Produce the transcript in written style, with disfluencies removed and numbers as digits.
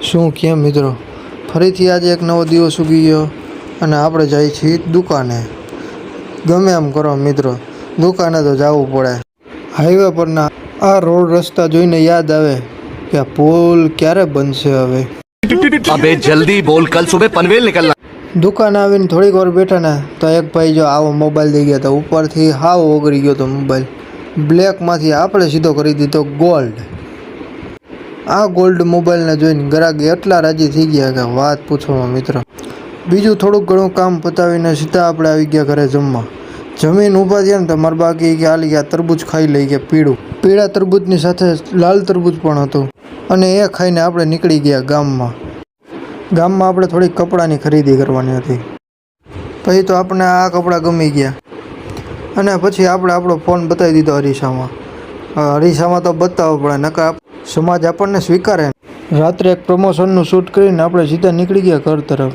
શું કેમ મિત્રો, ફરીથી આજે એક નવો દિવસ ઉગી ગયો અને આપણે જઈએ છીએ દુકાને. ગમે એમ કરો મિત્રો, દુકાને તો જવું પડે. હાઈવે પરના આ રોડ રસ્તા જોઈને યાદ આવે કે આ પુલ ક્યારે બનશે હવે. अबे जल्दी बोल, कल सुबह पनवेल निकलना. દુકાન આવીને થોડીક વાર બેઠા ને તો એક ભાઈ જો આવો મોબાઈલ દઈ ગયા હતા. ઉપરથી હાવ ઓગળી ગયો હતો મોબાઈલ. બ્લેકમાંથી આપણે સીધો કરી દીધો ગોલ્ડ. આ ગોલ્ડ મોબાઈલને જોઈને ગ્રાહક એટલા રાજી થઈ ગયા કે વાત પૂછવામાં મિત્રો. બીજું થોડુંક ઘણું કામ પતાવીને સીધા આપણે આવી ગયા ઘરે જમવા. જમીન ઊભા થયા ને તો મારા બાકી કે હાલી ગયા તરબૂચ ખાઈ લઈ ગયા પીળું. પીળા તરબૂચની સાથે લાલ તરબૂચ પણ હતું અને એ ખાઈને આપણે નીકળી ગયા ગામમાં. ગામમાં આપણે થોડીક કપડાની ખરીદી કરવાની હતી. પછી તો આપણને આ કપડાં ગમી ગયા અને પછી આપણે આપણો ફોન બતાવી દીધો અરીસામાં. અરીસામાં તો બતાવવો પડે, નકર સમાજ આપણને સ્વીકારે. રાત્રે એક પ્રમોશનનું શૂટ કરીને આપણે સીધા નીકળી ગયા ઘર તરફ.